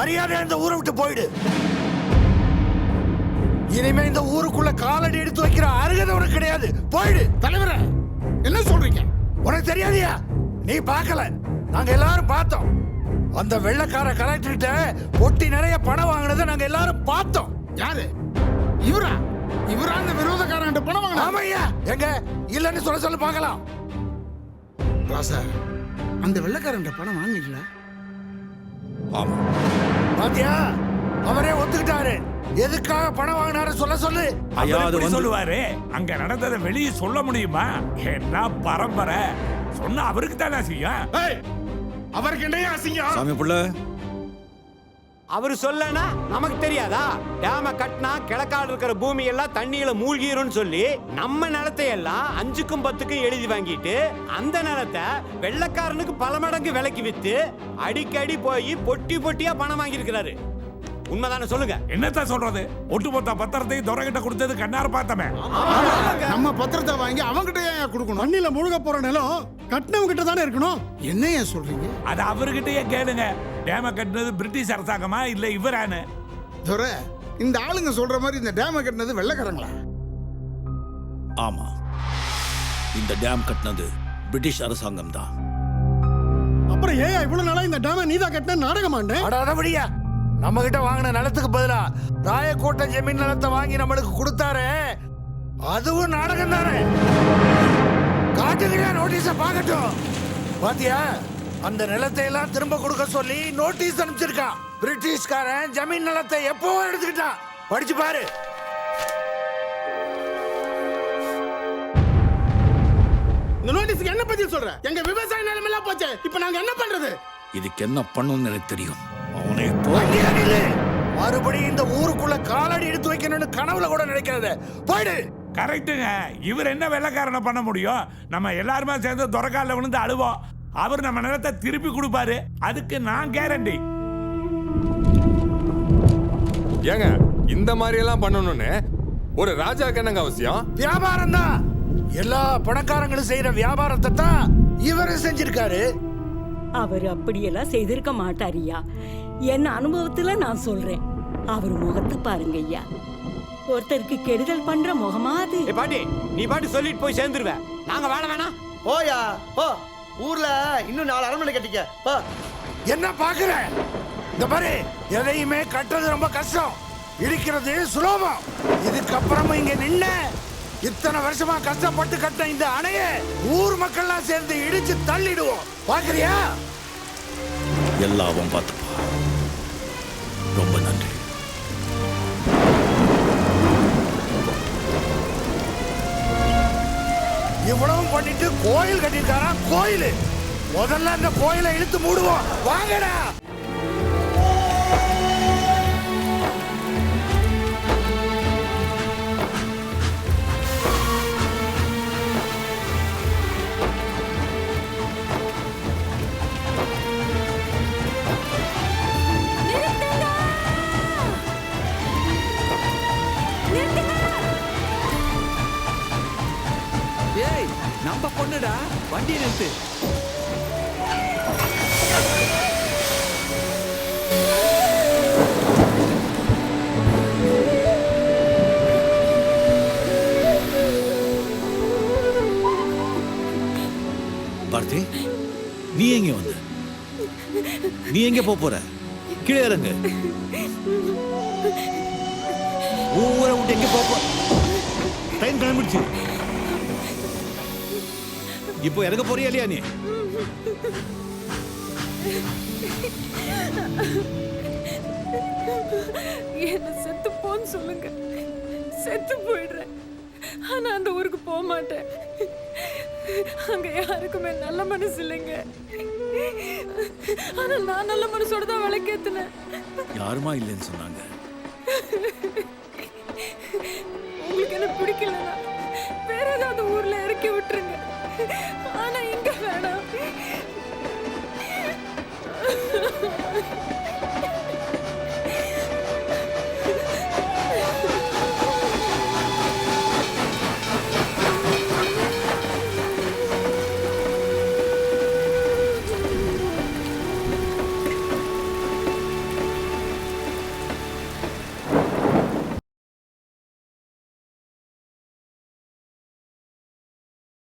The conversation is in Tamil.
மரியாதை இந்த ஊரை விட்டு போயிடு. இனிமே இந்த ஊருக்குள்ள காலடி எடுத்து வைக்கிற அருகதை உனக்கு கிடையாது. போயிடு. தலைவரே, என்ன சொல்றீங்க? உனக்கு தெரியாதியா? நீ பார்க்கல, நாங்க எல்லாரும் பார்த்தோம். அந்த வெள்ளக்கார கலெக்டர்கிட்ட பொட்டி நிறைய பணம் வாங்கினதை நாங்க எல்லாரும் பார்த்தோம். யாரு? இவரா? இவரா அந்த விரோதக்காரன் பணம் வாங்கினா? ஆமையா, எங்க இல்லன்னு சொல்ல பார்க்கலாம். ராசா, அந்த வெள்ளக்காரன் பணம் வாங்கிக்கல. ஆமா பாத்தியா, அவரே ஒத்துக்கிட்டாரு. எதுக்காக பணம் வாங்கினாரு சொல்லு. ஐயா, அது சொல்லுவாரு. அங்க நடந்ததை வெளியே சொல்ல முடியுமா? என்ன பரம்பரை சொன்னா அவருக்கு தானே செய்யும். அவருக்கு என்ன அசிங்கம்? சாமி புள்ள, அவரு சொல்லனா நமக்கு தெரியாதா? டேம கட்டினா கிழக்காடு இருக்கிற பூமி எல்லாம் தண்ணியில மூழ்கிரும் சொல்லி நம்ம நிலத்தை எல்லாம் 5க்கும் 10க்கும் எழுதி வாங்கிட்டு அந்த நிலத்தை வெள்ளக்காரனுக்கு பல மடங்கு விலைக்கு வித்து அடிக்கடி போய் பொட்டி பொட்டியா பணம் வாங்கி இருக்கிறாரு. உண்மைதானே? சொல்லுங்க. என்னத்தான் சொல்றது? ஒட்டுமொத்த பத்திரத்தையும் துறைகிட்ட கொடுத்தது கண்ணார பார்த்தமே. நம்ம பத்திரத்தை வாங்கி அவங்கிட்ட ஏன் கொடுக்கணும்? மண்ணில முழுக போற நிலம் கட்டினவங்க கிட்ட தானே இருக்கணும். என்னையா சொல்றீங்க? அது அவர்கிட்டயே கேளுங்க. டேம கட்டினது பிரிட்டிஷ் அரசாங்கமா இல்ல இவரானு? துரை, இந்த ஆளுங்க சொல்ற மாதிரி இந்த டேம கட்டினது வெள்ளக்காரங்களா? ஆமா, இந்த டேம் கட்டினது பிரிட்டிஷ் அரசாங்கம் தான். அப்புறம் ஏன் இவ்வளவு நாளா இந்த டேம நீதா கட்டின நாடகமாண்டே? அடாதபடியா, நம்ம கிட்ட வாங்கின நிலத்துக்கு பதிலா ராயக்கோட்டை ஜமீன் நிலத்தை வாங்கி நம்மளுக்கு கொடுத்தாரு. அதுவும் நாடகம் தானே. காட்டுகிற நோட்டீஸ பார்க்கட்டும். பாத்தியா, அந்த நிலத்தை எல்லாம் திரும்ப கொடுக்க சொல்லி நோட்டீஸ் அனுப்பிச்சிருக்கான். பிரிட்டிஷ்காரன் ஜமீன் நிலத்தை எப்பவோ எடுத்துக்கிட்டான். படிச்சு பாரு. இந்த நோட்டீஸ்க்கு என்ன பதில் சொல்ற? எங்க விவசாய நிலம் எல்லாம் போச்சு. இப்போ நாங்க என்ன பண்றது? இதுக்கு என்ன பண்ணணும்னு எனக்கு தெரியும். அவனை மறுபடியும் இந்த ஊருக்குள்ள காலடி எடுத்து வைக்கணும்னு கனவுல கூட நினைக்காத. போயிடு. கரெக்டுங்க. இவர் என்ன வெள்ளக்காரனை பண்ண முடியும்? நம்ம எல்லாருமே சேர்ந்து துறக்கால விழுந்து அழுவோம். அவர் நம்ம நிலத்தை திருப்பி கொடுப்பாரு. அதுக்கு நான் கேரண்டி. ஏங்க இந்த மாதிரி எல்லாம் பண்ணணும்னு ஒரு ராஜாக்கு என்னங்க அவசியம்? வியாபாரம் தான். எல்லா பணக்காரங்களும் செய்யற வியாபாரத்தை தான் இவரு செஞ்சிருக்காரு. அவர் அப்படியெல்லாம் செய்திருக்க மாட்டாரியா. என் அனுபவத்துல நான் சொல்றேன். அவர் முகத்தை பாருங்க ஐயா. ஒருத்தருக்கு கெடுதல் பண்ற முகமா அது? பாட்டி, நீ பாட்டி சொல்லிட்டு போய் சேர்ந்துருவ. நாங்க வாழ வேணாம். ஓயா போ. ஊர்ல இன்னும் 4 அரண்மனை கட்டிக்க. போ. என்ன பாக்குற? இந்த மாதிரி எதையுமே கட்டுறது ரொம்ப கஷ்டம், இடிக்கிறது சுலபம். இதுக்கப்புறமா இங்க நின்ன இத்தனை வருஷமா கஷ்டப்பட்டு கட்ட இந்த அணைய ஊர் மக்கள்லாம் சேர்ந்து இடிச்சு தள்ளிடுவோம். பாக்குறியா? எல்லாவும் பார்த்துப்பா. ரொம்ப நன்றி. இவ்வளவும் பண்ணிட்டு கோயில் கட்டிருக்காரா? கோயில் முதல்ல அந்த கோயிலை இழுத்து மூடுவோம். வாங்கடா. ஏய், நம்ம பொண்ணுடா. வண்டி நிறுத்து. பார்த்தி, நீ எங்க வந்த? நீ எங்க போற? கீழே இறங்கு. ஊரை விட்டு எங்க போப்ப? டைம் கிளம்பிடுச்சு. இப்போ இறங்க போறியா இல்லையா நீ? என்ன செத்து போன்னு சொல்லுங்க. செத்து போயிடுறேன். ஆனா அந்த ஊருக்கு போக மாட்டேன். அங்க யாருக்குமே நல்ல மனசு இல்லைங்க. ஆனா நான் நல்ல மனசோட தான் விளக்கேத்தினேன். யாருமா இல்லைன்னு சொன்னாங்க? உங்களுக்கு என்ன பிடிக்கலன்னா வேற ஏதாவது ஊர்ல இறக்கி விட்டுருங்க. ஆனா இங்க வேணாம்.